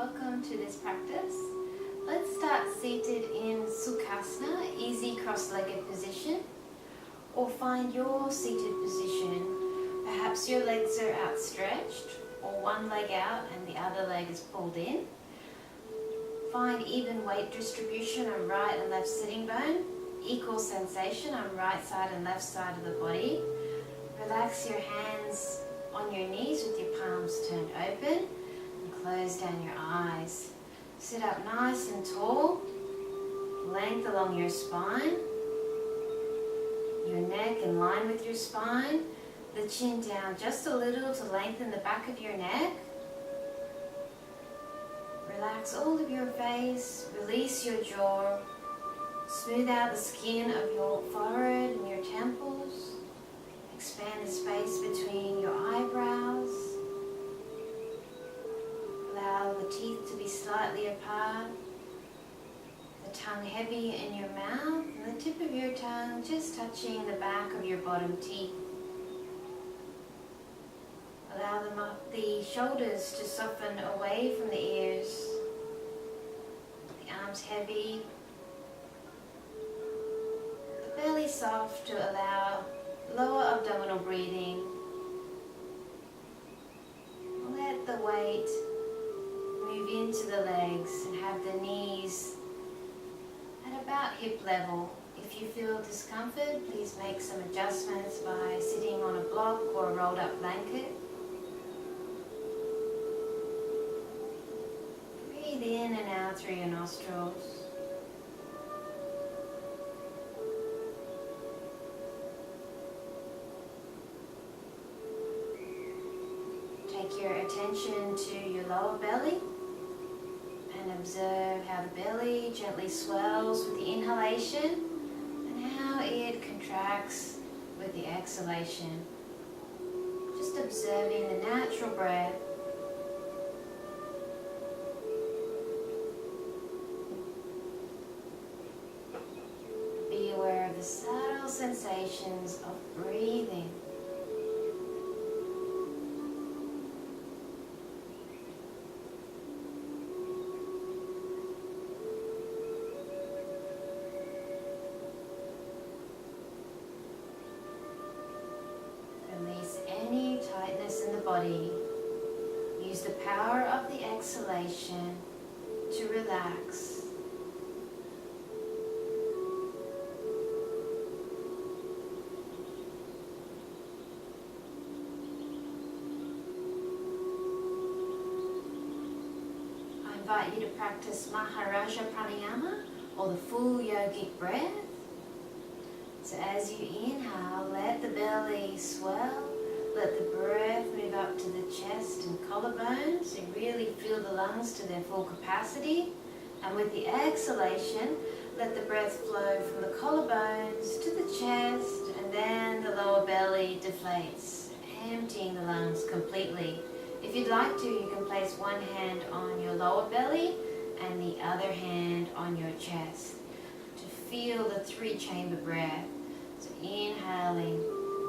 welcome to this practice. Let's start seated in Sukhasana, easy cross-legged position, or find your seated position. Perhaps your legs are outstretched, or one leg out and the other leg is pulled in. Find even weight distribution on right and left sitting bone, equal sensation on right side and left side of the body. Relax your hands on your knees with your palms turned open and close down your eyes. Sit up nice and tall, length along your spine, your neck in line with your spine, the chin down just a little to lengthen the back of your neck. Relax all of your face, release your jaw, smooth out the skin of your forehead and your temples, expand the space between your eyebrows, allow the teeth to be slightly apart, the tongue heavy in your mouth, and the tip of your tongue just touching the back of your bottom teeth. Allow the shoulders to soften away from the ears, the arms heavy, the belly soft to allow lower abdominal breathing. Let the weight move into the legs and have the knees at about hip level. If you feel discomfort, please make some adjustments by sitting on a block or a rolled up blanket. Breathe in and out through your nostrils. Take your attention to your lower belly and observe how the belly gently swells with the inhalation and how it contracts with the exhalation. Just observing the natural breath. Be aware of the subtle sensations of breathing. Release any tightness in the body. Use the power of the exhalation to relax. I invite you to practice Maharaja Pranayama, or the full yogic breath. So as you inhale, let the belly swell, let the breath move up to the chest and collarbones, so really fill the lungs to their full capacity. And with the exhalation, let the breath flow from the collarbones to the chest, and then the lower belly deflates, emptying the lungs completely. If you'd like to, you can place one hand on your lower belly and the other hand on your chest to feel the three-chamber breath. So inhaling,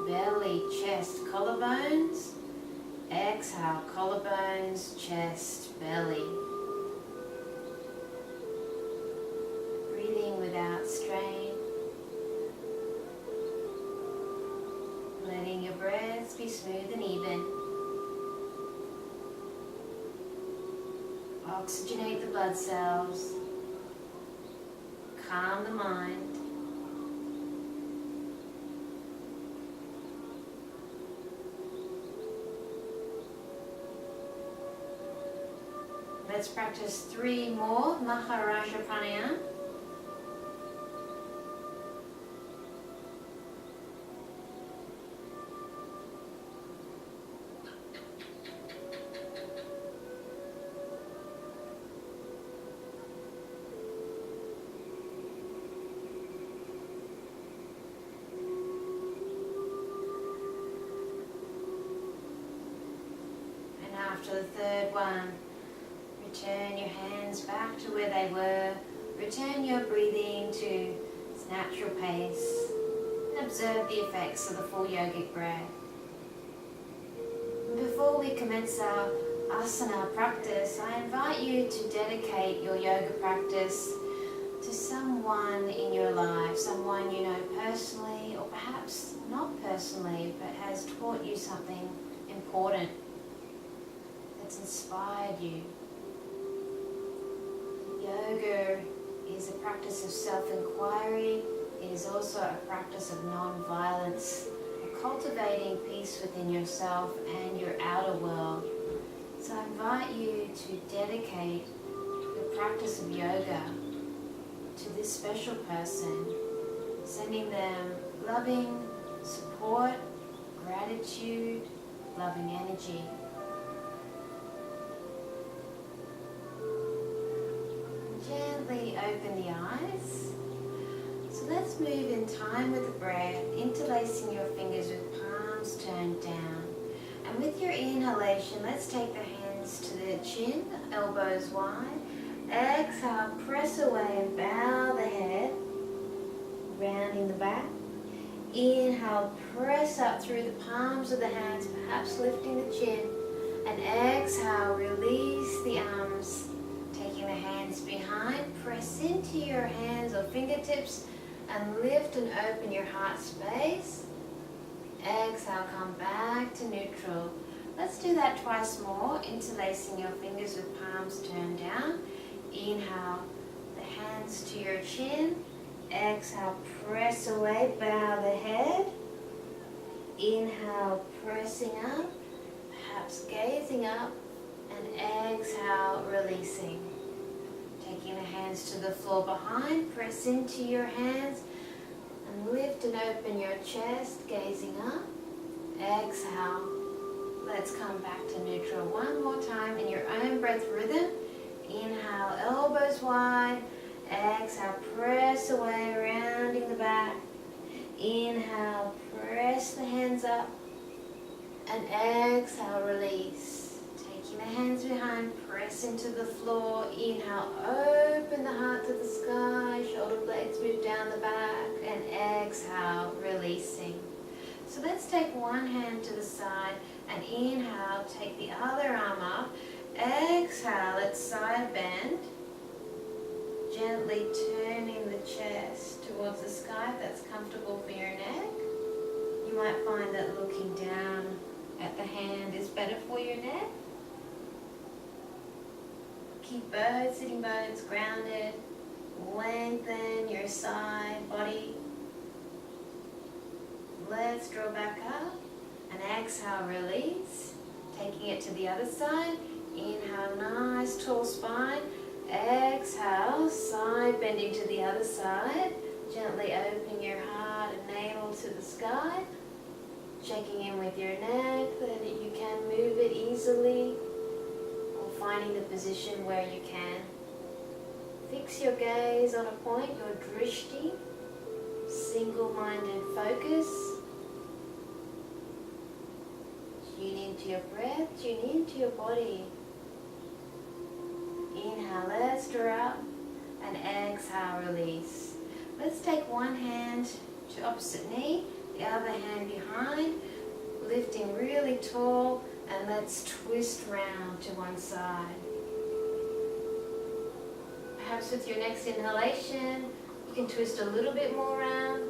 belly, chest, collarbones. Exhale, collarbones, chest, belly. Breathing without strain. Letting your breaths be smooth and even. Oxygenate the blood cells. Calm the mind. Let's practice 3 more Maharaja Pranayama. And after the third one, return your hands back to where they were. Return your breathing to its natural pace and observe the effects of the full yogic breath. And before we commence our asana practice, I invite you to dedicate your yoga practice to someone in your life, someone you know personally or perhaps not personally, but has taught you something important that's inspired you. Yoga is a practice of self-inquiry. It is also a practice of non-violence, cultivating peace within yourself and your outer world. So I invite you to dedicate the practice of yoga to this special person, sending them loving support, gratitude, loving energy. Gently open the eyes. So let's move in time with the breath, interlacing your fingers with palms turned down. And with your inhalation, let's take the hands to the chin, elbows wide. Exhale, press away and bow the head, rounding the back. Inhale, press up through the palms of the hands, perhaps lifting the chin. And exhale, release the arms, taking the hands behind. Press into your hands or fingertips and lift and open your heart space. Exhale, come back to neutral. Let's do that twice more, interlacing your fingers with palms turned down. Inhale, the hands to your chin. Exhale, press away, bow the head. Inhale, pressing up, perhaps gazing up. And exhale, releasing. Taking the hands to the floor behind, press into your hands and lift and open your chest, gazing up. Exhale. Let's come back to neutral one more time in your own breath rhythm. Inhale, elbows wide. Exhale, press away, rounding the back. Inhale, press the hands up. And exhale, release. Taking the hands behind, press into the floor. Inhale, open the heart to the sky. Shoulder blades move down the back. And exhale, releasing. So let's take one hand to the side and inhale, take the other arm up. Exhale, let's side bend. Gently turning the chest towards the sky if that's comfortable for your neck. You might find that looking down at the hand is better for your neck. Keep both sitting bones grounded. Lengthen your side body. Let's draw back up and exhale, release. Taking it to the other side. Inhale, nice tall spine. Exhale, side bending to the other side. Gently open your heart and navel to the sky. Checking in with your neck that you can move it easily, or finding the position where you can. Fix your gaze on a point, your drishti, single-minded focus. Tune into your breath, tune into your body. Inhale, let's draw up, and exhale, release. Let's take one hand to opposite knee, the other hand behind, lifting really tall, and let's twist round to one side. Perhaps with your next inhalation, you can twist a little bit more round,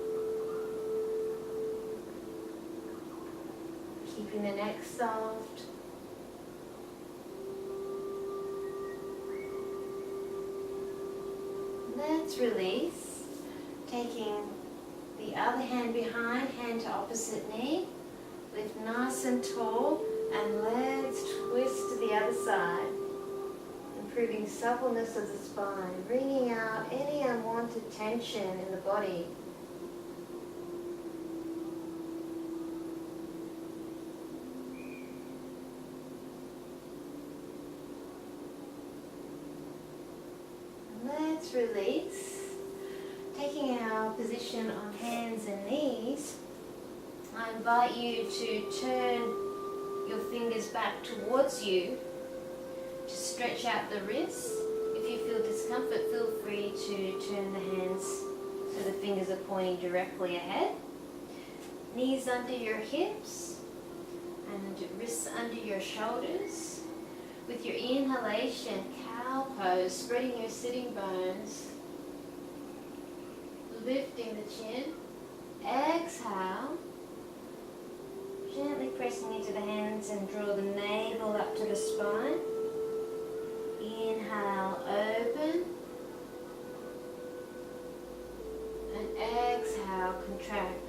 keeping the neck soft. Let's release, taking the other hand behind, hand to opposite knee, lift nice and tall, and let's twist to the other side, improving suppleness of the spine, bringing out any unwanted tension in the body. Let's release. Taking our position on hands and knees, I invite you to turn your fingers back towards you to stretch out the wrists. If you feel discomfort, feel free to turn the hands so the fingers are pointing directly ahead. Knees under your hips and wrists under your shoulders. With your inhalation, cow pose, spreading your sitting bones, lifting the chin. Exhale, gently pressing into the hands and draw the navel up to the spine. Inhale, open. And exhale, contract.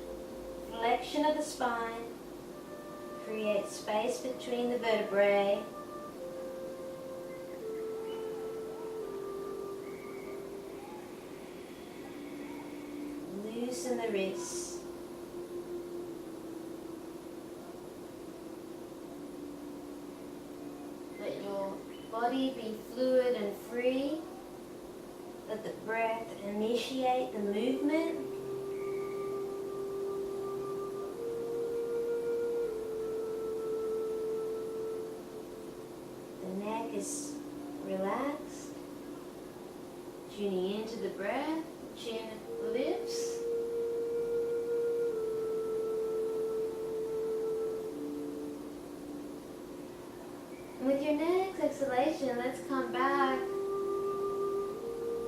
Flexion of the spine. Create space between the vertebrae. Loosen the wrists. Let your body be fluid and free. Let the breath initiate the movement. The neck is relaxed. Tuning into the breath, chin lifts. And with your next exhalation, let's come back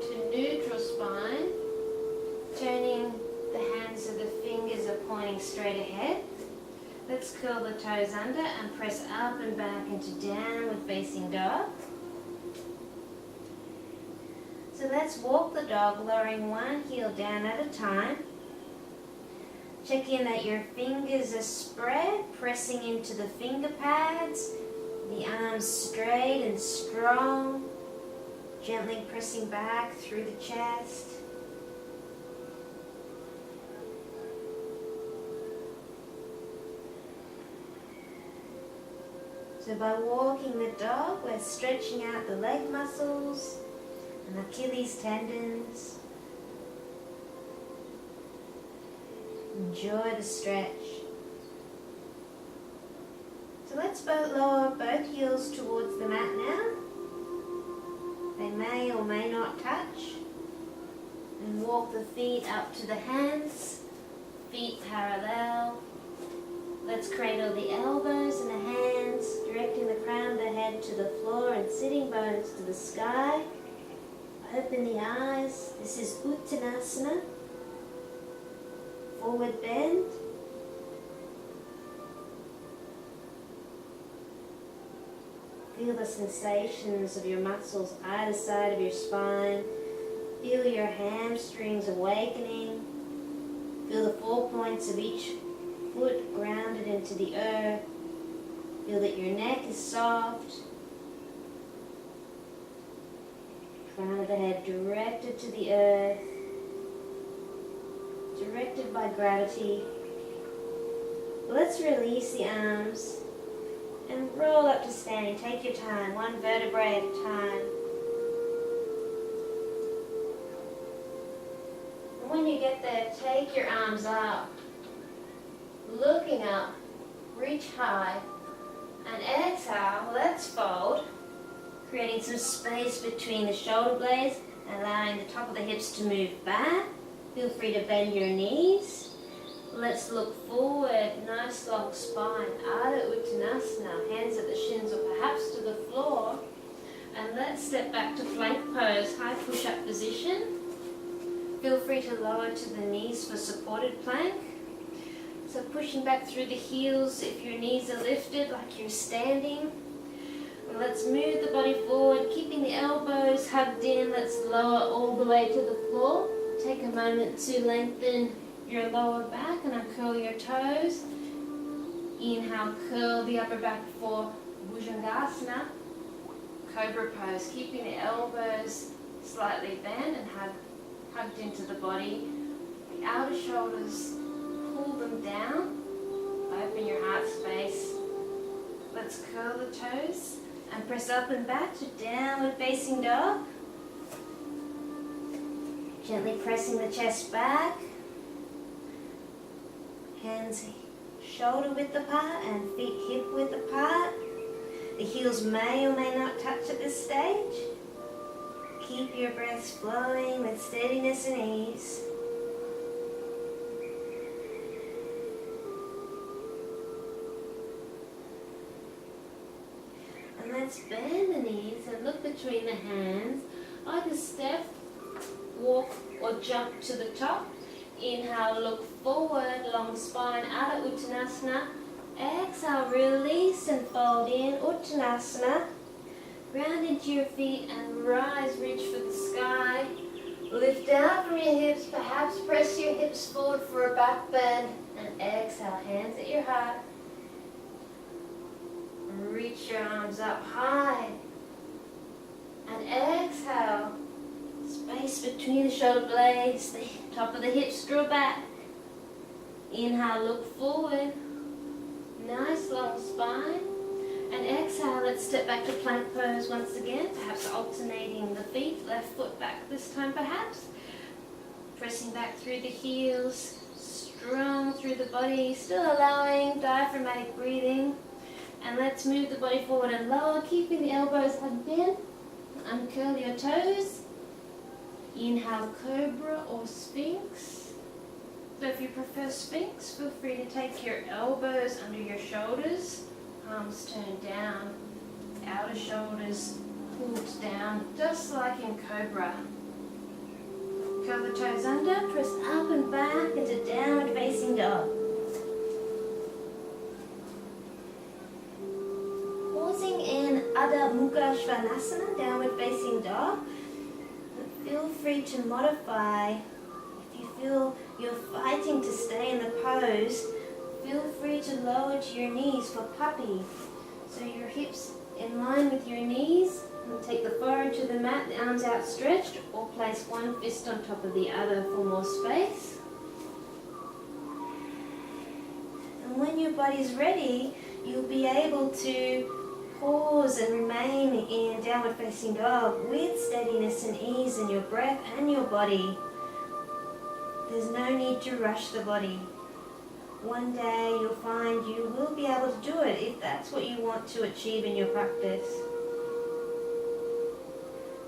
to neutral spine, turning the hands so the fingers are pointing straight ahead. Let's curl the toes under and press up and back into downward facing dog. So let's walk the dog, lowering one heel down at a time. Check in that your fingers are spread, pressing into the finger pads, the arms straight and strong, gently pressing back through the chest. So by walking the dog, we're stretching out the leg muscles and Achilles tendons. Enjoy the stretch. So let's lower both heels towards the mat now. They may or may not touch. And walk the feet up to the hands, feet parallel. Let's cradle the elbows and the hands, directing the crown of the head to the floor and sitting bones to the sky. Open the eyes. This is Uttanasana. Forward bend. Feel the sensations of your muscles either side of your spine. Feel your hamstrings awakening. Feel the 4 points of each foot grounded into the earth. Feel that your neck is soft. Crown of the head directed to the earth. Directed by gravity. Let's release the arms and roll up to standing. Take your time, one vertebrae at a time. And when you get there, take your arms up. Looking up, reach high, and exhale, let's fold, creating some space between the shoulder blades, allowing the top of the hips to move back. Feel free to bend your knees. Let's look forward, nice long spine, Ardha Uttanasana, hands at the shins or perhaps to the floor. And let's step back to plank pose, high push-up position. Feel free to lower to the knees for supported plank. So pushing back through the heels if your knees are lifted like you're standing. And let's move the body forward, keeping the elbows hugged in. Let's lower all the way to the floor. Take a moment to lengthen your lower back and uncurl your toes. Inhale, curl the upper back for Bhujangasana. Cobra Pose, keeping the elbows slightly bent and hugged into the body. The outer shoulders, pull them down. Open your heart space. Let's curl the toes and press up and back to downward facing dog. Gently pressing the chest back. Hands shoulder width apart and feet hip width apart. The heels may or may not touch at this stage. Keep your breaths flowing with steadiness and ease. And then let's bend the knees and look between the hands. Either step, walk or jump to the top. Inhale, look forward, long spine, Ardha Uttanasana. Exhale, release and fold in, Uttanasana. Ground into your feet and rise, reach for the sky. Lift out from your hips, perhaps press your hips forward for a back bend. And exhale, hands at your heart. Reach your arms up high. And exhale, space between the shoulder blades, the top of the hips draw back. Inhale, look forward. Nice long spine. And exhale, let's step back to plank pose once again, perhaps alternating the feet, left foot back this time perhaps. Pressing back through the heels, strong through the body, still allowing diaphragmatic breathing. And let's move the body forward and lower, keeping the elbows hugged in. Uncurl your toes. Inhale, Cobra or Sphinx. So if you prefer Sphinx, feel free to take your elbows under your shoulders. Arms turned down, outer shoulders pulled down, just like in Cobra. Curl the toes under, press up and back into downward facing dog. Pausing in Ardha Chandrasana, downward facing dog. Feel free to modify. If you feel you're fighting to stay in the pose, feel free to lower to your knees for puppy. So your hips in line with your knees, and take the forehead to the mat, the arms outstretched, or place one fist on top of the other for more space. And when your body's ready, you'll be able to pause and remain in downward facing dog with steadiness and ease in your breath and your body. There's no need to rush the body. One day you'll find you will be able to do it if that's what you want to achieve in your practice.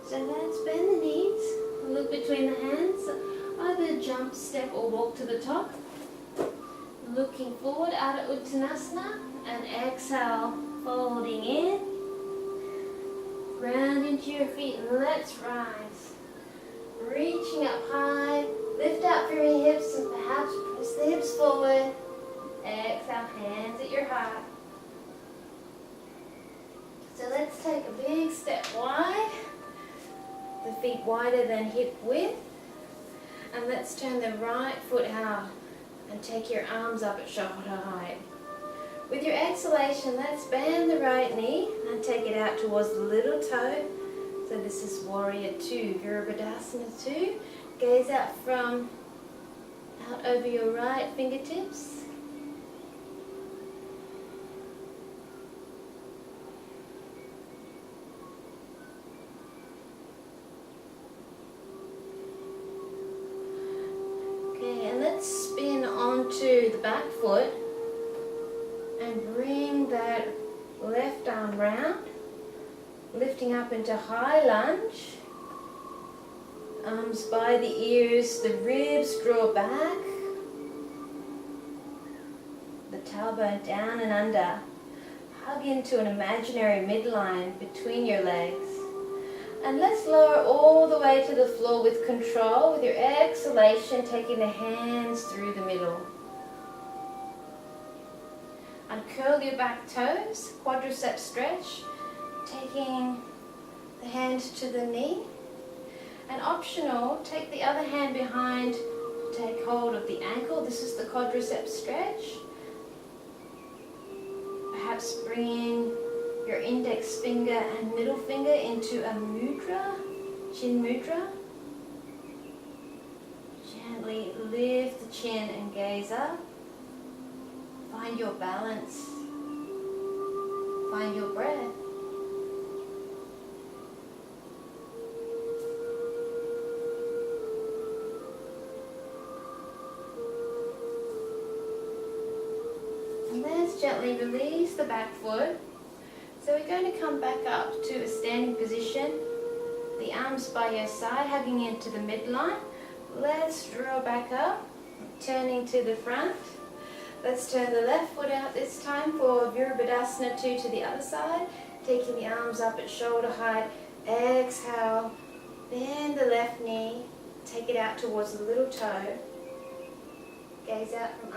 So let's bend the knees, look between the hands, either jump, step or walk to the top. Looking forward, Ardha Uttanasana, and exhale, folding in. Ground into your feet and let's rise. Reaching up high, lift up from your hips and perhaps press the hips forward. Exhale, hands at your heart. So let's take a big step wide. The feet wider than hip width. And let's turn the right foot out and take your arms up at shoulder height. With your exhalation, let's bend the right knee and take it out towards the little toe. So this is Warrior 2, Virabhadrasana 2. Gaze out over your right fingertips. Okay, and let's spin onto the back foot and bring that left arm round, lifting up into high lunge. Arms by the ears, the ribs draw back, the tailbone down and under. Hug into an imaginary midline between your legs. And let's lower all the way to the floor with control, with your exhalation, taking the hands through the middle. Uncurl your back toes, Quadricep Stretch, taking the hand to the knee. And optional, take the other hand behind to take hold of the ankle. This is the Quadricep Stretch. Perhaps bringing your index finger and middle finger into a mudra, chin mudra. Gently lift the chin and gaze up. Find your balance. Find your breath. And let's gently release the back foot. So we're going to come back up to a standing position. The arms by your side, hugging into the midline. Let's draw back up, turning to the front. Let's turn the left foot out this time for Virabhadrasana 2 to the other side. taking the arms up at shoulder height. Exhale, bend the left knee, take it out towards the little toe. Gaze out from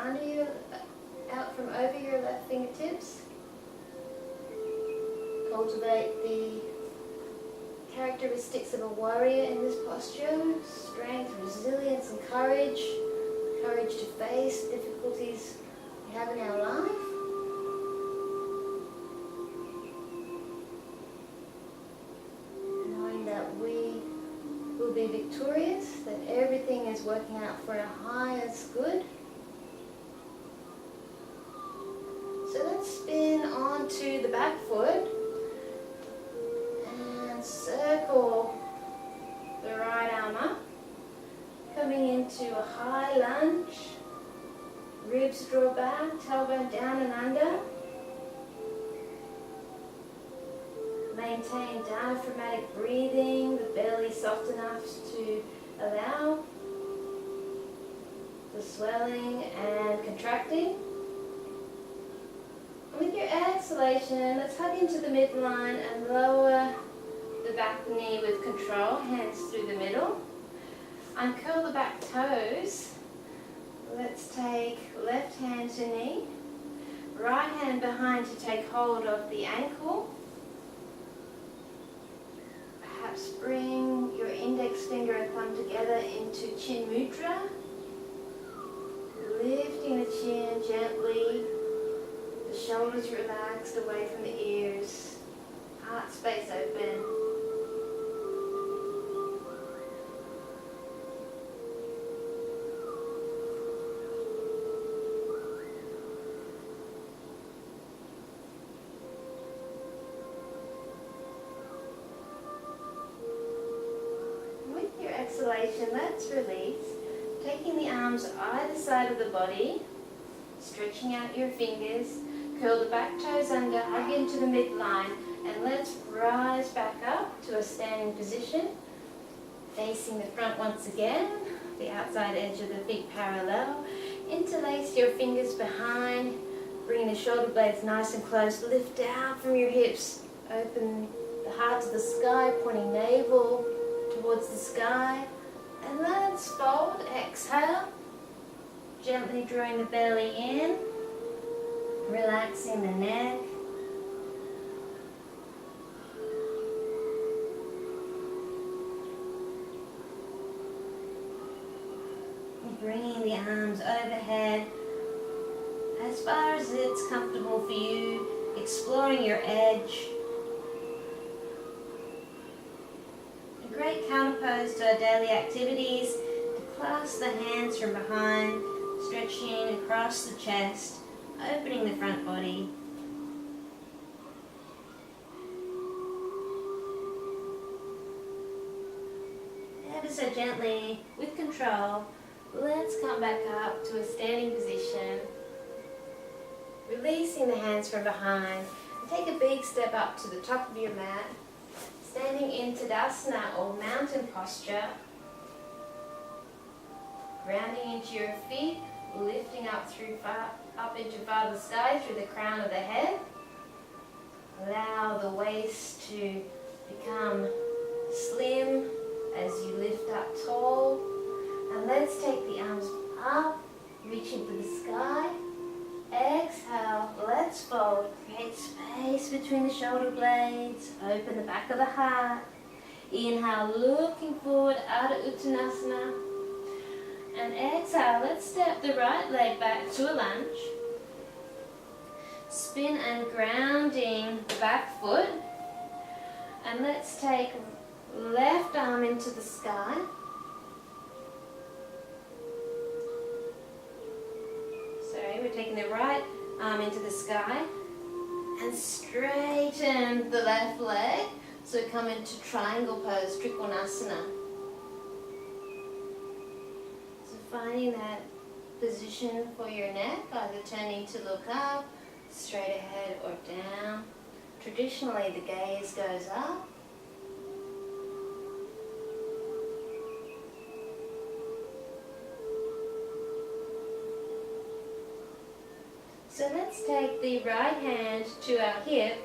over your left fingertips. Cultivate the characteristics of a warrior in this posture: strength, resilience, and courage. Courage to face difficulties we have in our life. Knowing that we will be victorious, that everything is working out for our highest good. So let's spin onto the back foot and circle the right arm up, coming into a high lunge. Ribs draw back, tailbone down and under. Maintain diaphragmatic breathing, the belly soft enough to allow the swelling and contracting. With your exhalation, let's hug into the midline and lower the back knee with control, hands through the middle. Uncurl the back toes. Let's take left hand to knee, right hand behind to take hold of the ankle. Perhaps bring your index finger and thumb together into Chin Mudra. Lifting the chin gently. The shoulders relaxed away from the ears. Heart space open. With your exhalation, let's release. Taking the arms either side of the body, stretching out your fingers. Curl the back toes under, hug into the midline, and let's rise back up to a standing position. Facing the front once again, the outside edge of the feet parallel. Interlace your fingers behind, bring the shoulder blades nice and close. Lift down from your hips, open the heart to the sky, pointing navel towards the sky. And let's fold, exhale, gently drawing the belly in. Relaxing the neck. Bringing the arms overhead as far as it's comfortable for you, exploring your edge. A great counter pose to our daily activities, to clasp the hands from behind, stretching across the chest, opening the front body. Ever so gently, with control, let's come back up to a standing position. Releasing the hands from behind. And take a big step up to the top of your mat. Standing in Tadasana or mountain posture. Grounding into your feet, lifting up into farther sky through the crown of the head. Allow the waist to become slim as you lift up tall. And let's take the arms up, reaching for the sky. Exhale, let's fold. Create space between the shoulder blades. Open the back of the heart. Inhale, looking forward, Ardha Uttanasana. And exhale, let's step the right leg back to a lunge. Spin and grounding the back foot. And let's take left arm into the sky. Sorry, we're taking the right arm into the sky. And straighten the left leg. So come into triangle pose, Trikonasana. Finding that position for your neck, either turning to look up, straight ahead or down. Traditionally, the gaze goes up. So let's take the right hand to our hip,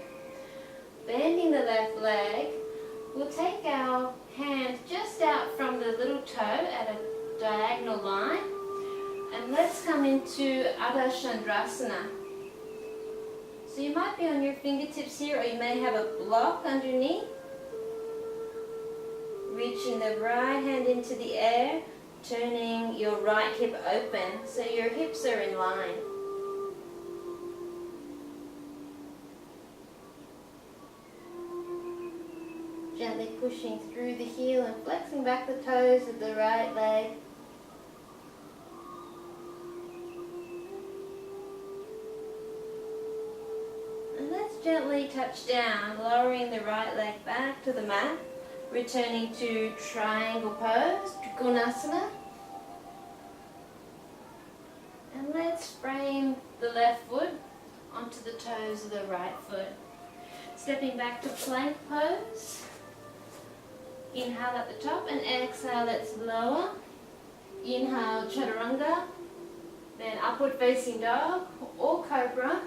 Bending the left leg, we'll take our hand just out from the little toe at a diagonal line, and let's come into Ardha Chandrasana. So you might be on your fingertips here, or you may have a block underneath. Reaching the right hand into the air, turning your right hip open so your hips are in line. Gently pushing through the heel and flexing back the toes of the right leg. And let's gently touch down, lowering the right leg back to the mat, returning to Triangle Pose, Trikonasana. And let's frame the left foot onto the toes of the right foot. Stepping back to Plank Pose. Inhale at the top and exhale, let's lower. Inhale, Chaturanga. Then Upward Facing Dog or Cobra.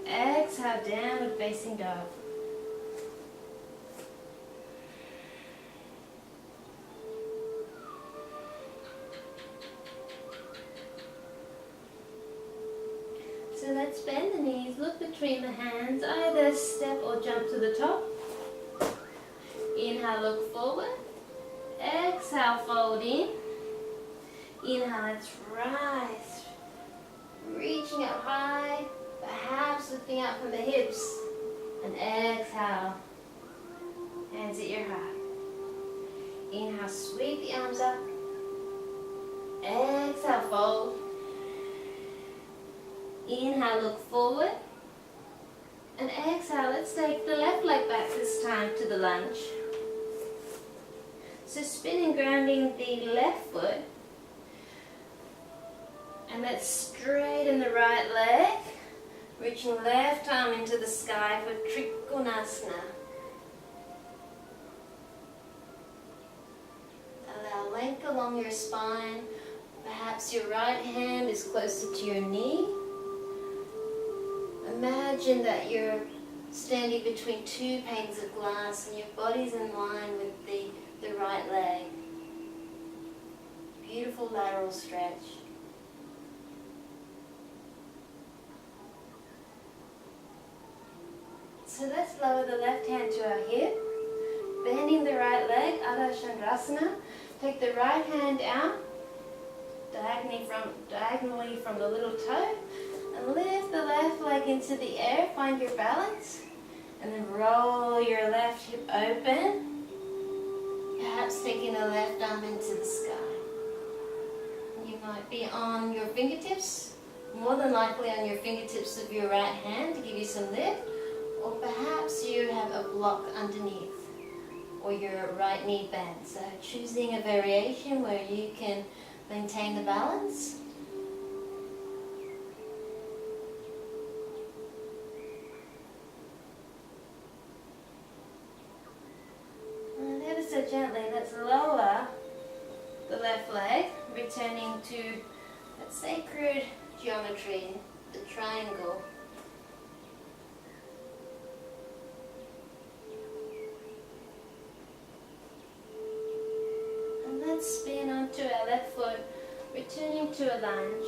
Exhale, Downward Facing Dog. So let's bend the knees, look between the hands, either step or jump to the top. Inhale, look forward. Exhale, fold in. Inhale, let's rise. Reaching up high, perhaps lifting out from the hips. And exhale, hands at your heart. Inhale, sweep the arms up. Exhale, fold. Inhale, look forward. And exhale, let's take the left leg back this time to the lunge. So spinning, grounding the left foot. And let's straighten the right leg. Reaching left arm into the sky for Trikonasana. Allow length along your spine. Perhaps your right hand is closer to your knee. Imagine that you're standing between two panes of glass and your body's in line with the right leg. Beautiful lateral stretch. So let's lower the left hand to our hip, bending the right leg, Ardha Chandrasana. Take the right hand out, diagonally from the little toe, and lift the left leg into the air, find your balance, and then roll your left hip open, perhaps taking the left arm into the sky. You might be on your fingertips, more than likely on your fingertips of your right hand to give you some lift, or perhaps you have a block underneath, or your right knee bent. So choosing a variation where you can maintain the balance. And ever so gently, let's lower the left leg, returning to that sacred geometry, the triangle. Let's spin onto our left foot, returning to a lunge,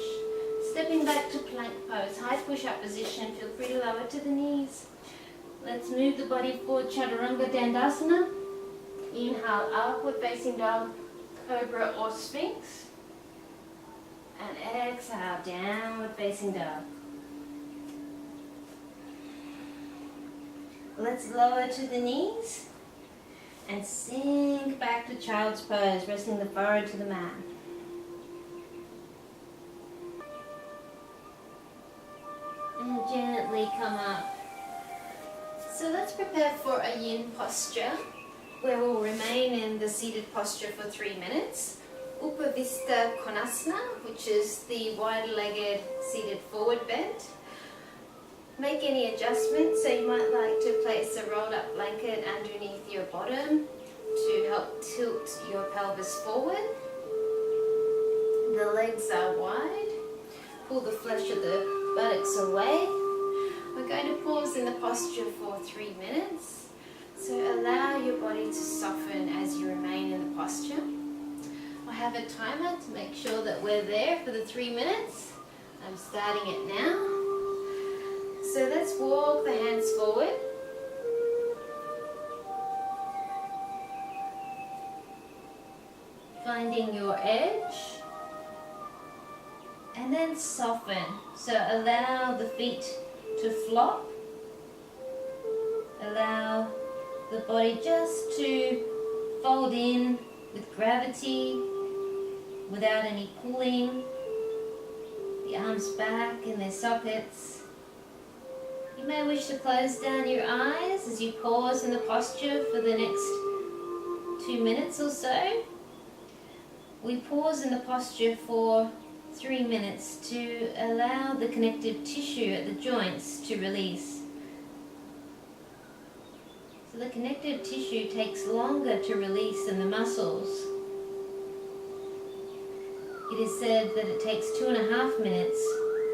stepping back to plank pose, high push-up position, feel free to lower to the knees. Let's move the body forward, Chaturanga Dandasana. Inhale, upward facing dog, Cobra or Sphinx. And exhale, downward facing dog. Let's lower to the knees. And sink back to Child's Pose, resting the forehead to the mat. And gently come up. So let's prepare for a Yin posture, where we'll remain in the seated posture for 3 minutes. Upavistha Konasana, which is the wide-legged seated forward bend. Make any adjustments, so you might like to place a rolled up blanket underneath your bottom to help tilt your pelvis forward. The legs are wide. Pull the flesh of the buttocks away. We're going to pause in the posture for 3 minutes. So allow your body to soften as you remain in the posture. I have a timer to make sure that we're there for the 3 minutes. I'm starting it now. So let's walk the hands forward. Finding your edge. And then soften. So allow the feet to flop. Allow the body just to fold in with gravity without any pulling. The arms back in their sockets. You may wish to close down your eyes as you pause in the posture for the next 2 minutes or so. We pause in the posture for 3 minutes to allow the connective tissue at the joints to release. So the connective tissue takes longer to release than the muscles. It is said that it takes 2.5 minutes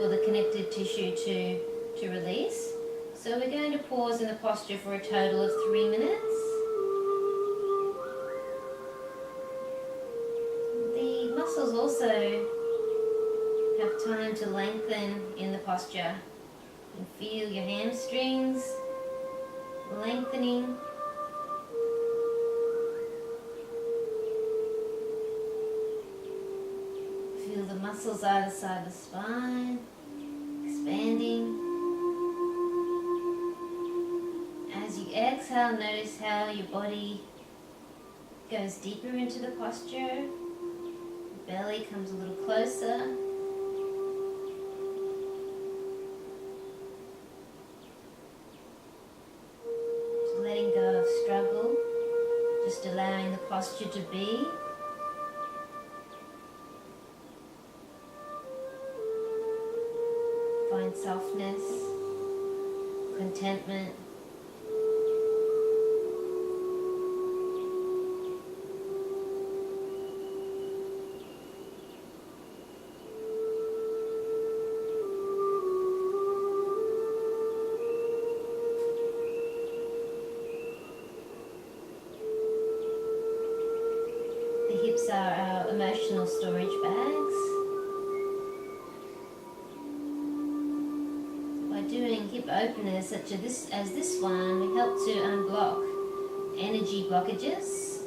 for the connective tissue to release. So we're going to pause in the posture for a total of 3 minutes. The muscles also have time to lengthen in the posture. You can feel your hamstrings lengthening. Feel the muscles either side of the spine expanding. As you exhale, notice how your body goes deeper into the posture. The belly comes a little closer. Just letting go of struggle, just allowing the posture to be. Find softness, contentment. The hips are our emotional storage bags. Doing hip openers such as this one, we help to unblock energy blockages.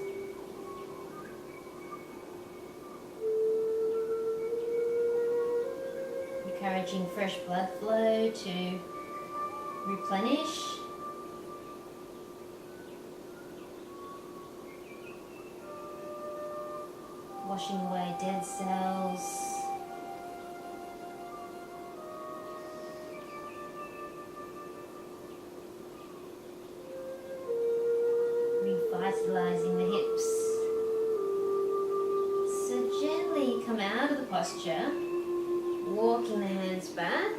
Encouraging fresh blood flow to replenish. Washing away dead cells. Revitalizing the hips. So gently come out of the posture, walking the hands back,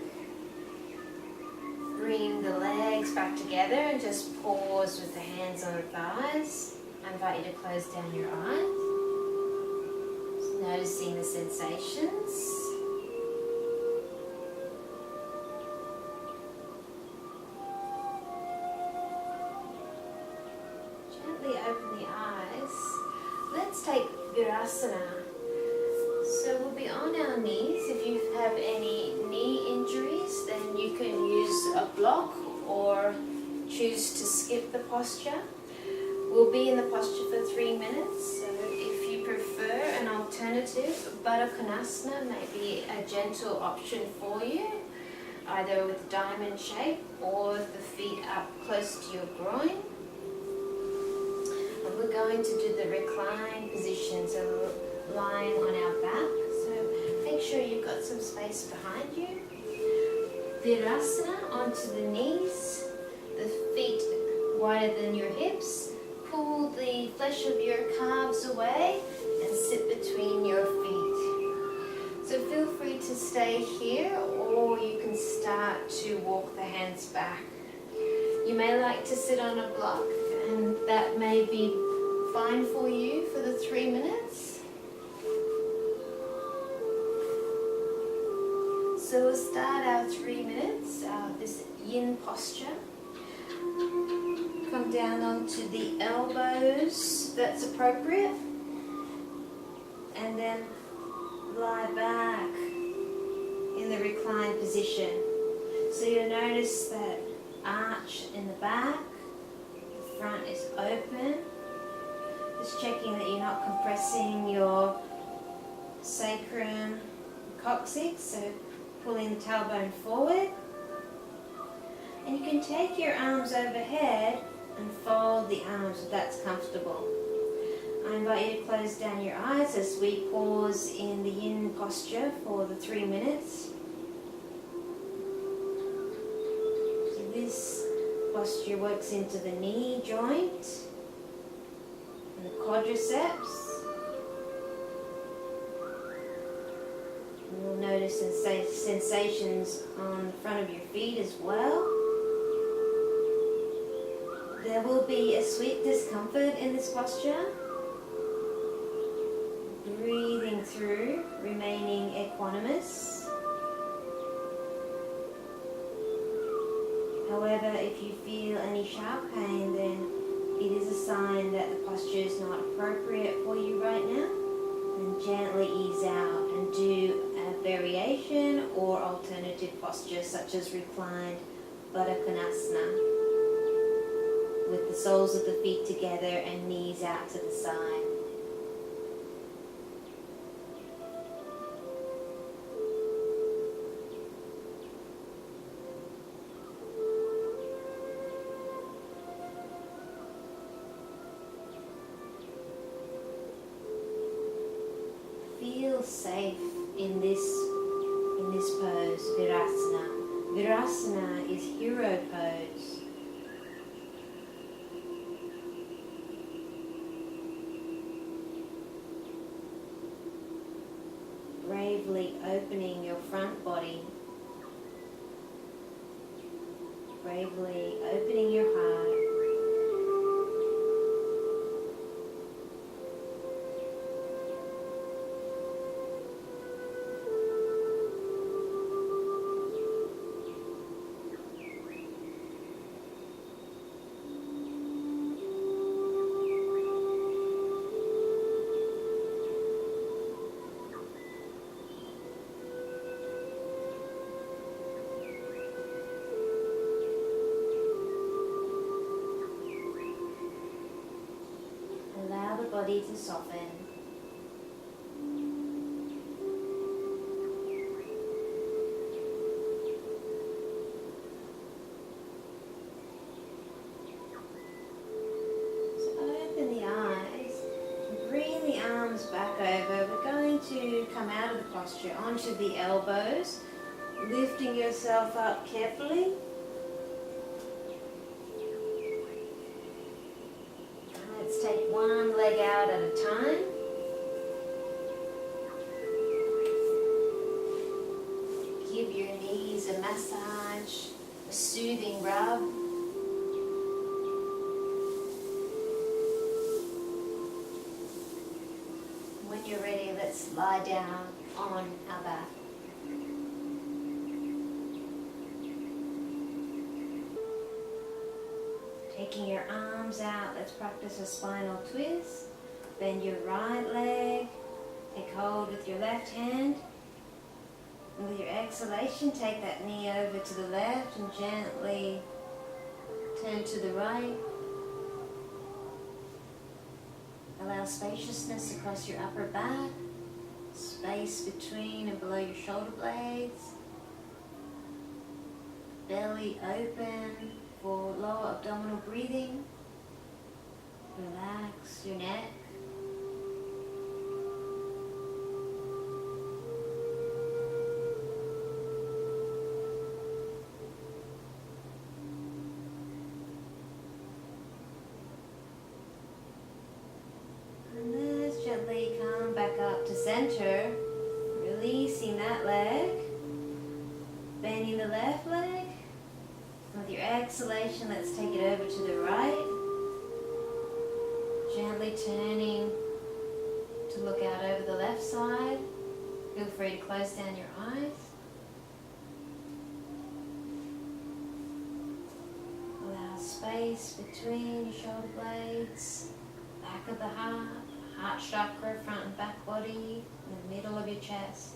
bring the legs back together and just pause with the hands on the thighs. I invite you to close down your eyes, just noticing the sensations. Open the eyes. Let's take Virasana. So we'll be on our knees. If you have any knee injuries, then you can use a block or choose to skip the posture. We'll be in the posture for 3 minutes. So if you prefer an alternative, Upavistha Konasana may be a gentle option for you, either with diamond shape or with the feet up close to your groin. We're going to do the reclined position, so lying on our back. So make sure you've got some space behind you. Virasana onto the knees, the feet wider than your hips. Pull the flesh of your calves away and sit between your feet. So feel free to stay here, or you can start to walk the hands back. You may like to sit on a block, and that may be fine for you for the 3 minutes. So we'll start our 3 minutes, this yin posture. Come down onto the elbows, if that's appropriate. And then lie back in the reclined position. So you'll notice that arch in the back, the front is open. Just checking that you're not compressing your sacrum, coccyx, so pulling the tailbone forward. And you can take your arms overhead and fold the arms if that's comfortable. I invite you to close down your eyes as we pause in the yin posture for the 3 minutes. So this posture works into the knee joint and the quadriceps. You'll notice sensations on the front of your feet as well. There will be a sweet discomfort in this posture. Breathing through, remaining equanimous. However, if you feel any sharp pain, then it is a sign that the posture is not appropriate for you right now. And gently ease out and do a variation or alternative posture such as reclined Konasana, with the soles of the feet together and knees out to the side. Feel safe in this pose, Virasana. Virasana is hero pose. Bravely opening your front body. Bravely opening your heart. Body to soften. So open the eyes and bring the arms back over. We're going to come out of the posture onto the elbows, lifting yourself up carefully. Let's take one leg out at a time. Give your knees a massage, a soothing rub. When you're ready, let's lie down on our back. Taking your arms out, let's practice a spinal twist. Bend your right leg, take hold with your left hand. And with your exhalation, take that knee over to the left and gently turn to the right. Allow spaciousness across your upper back, space between and below your shoulder blades. Belly open for lower abdominal breathing. Relax your neck. And let's gently come back up to center, releasing that leg, bending the left leg. With your exhalation, let's take it over to the right. Gently turning to look out over the left side. Feel free to close down your eyes. space between your shoulder blades, back of the heart chakra, front and back body, in the middle of your chest.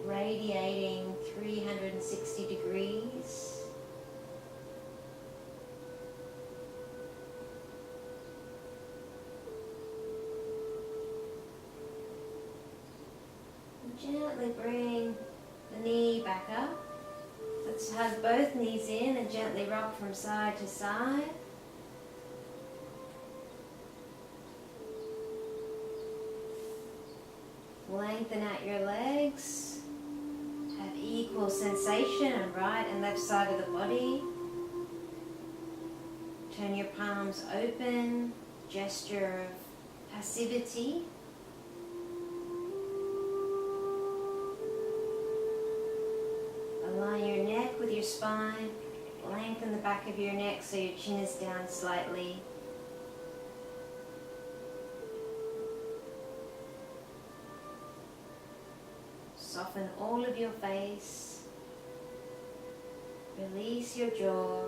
Radiating 360 degrees. Gently bring the knee back up. Let's hug both knees in and gently rock from side to side. Lengthen out your legs. Have equal sensation on right and left side of the body. Turn your palms open, gesture of passivity. Align your neck with your spine. Lengthen the back of your neck so your chin is down slightly. Soften all of your face. Release your jaw.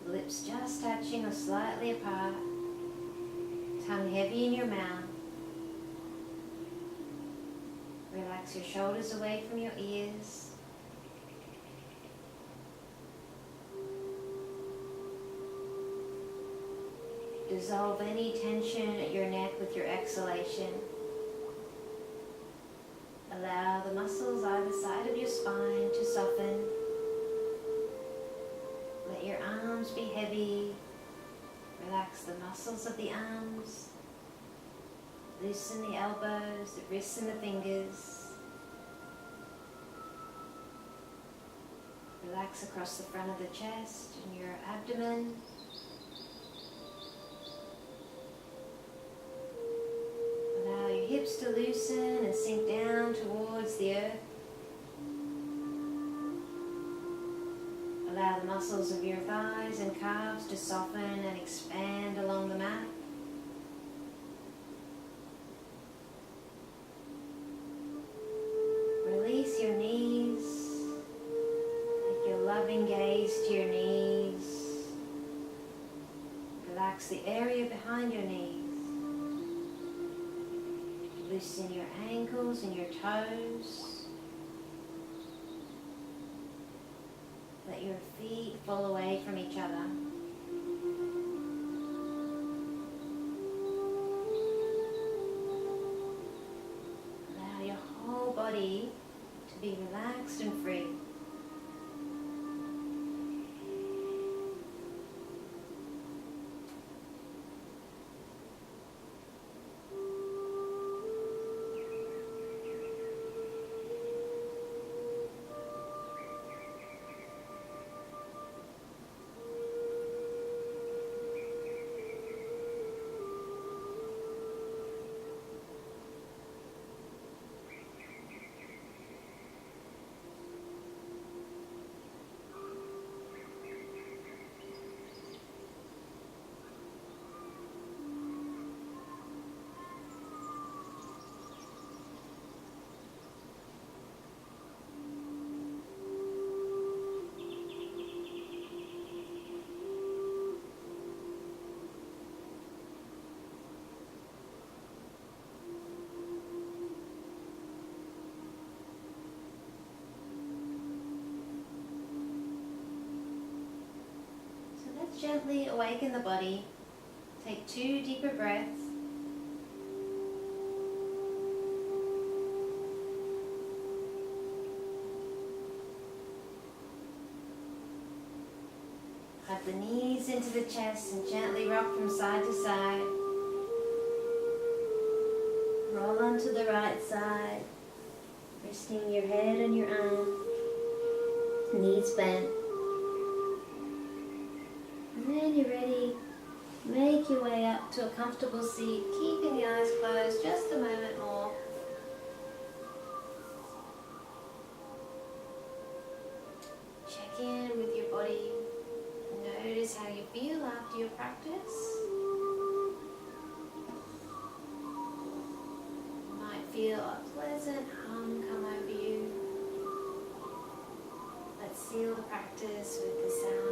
Lips just touching or slightly apart. Tongue heavy in your mouth. Relax your shoulders away from your ears. Dissolve any tension at your neck with your exhalation. Allow the muscles either side of your spine to soften. Let your arms be heavy. Relax the muscles of the arms. Loosen the elbows, the wrists and the fingers. Relax across the front of the chest and your abdomen. Allow your hips to loosen and sink down towards the earth. Allow the muscles of your thighs and calves to soften and expand along the mat. Release your knees. Take your loving gaze to your knees. Relax the area behind your knees. Loosen your ankles and your toes. Let your feet fall away from each other. Allow your whole body to be relaxed and free. Gently awaken the body. Take 2 deeper breaths. Hug the knees into the chest and gently rock from side to side. Roll onto the right side, resting your head on your arm, knees bent. When you're ready, make your way up to a comfortable seat, keeping the eyes closed just a moment more. Check in with your body. Notice how you feel after your practice. You might feel a pleasant hum come over you. seal the practice with the sound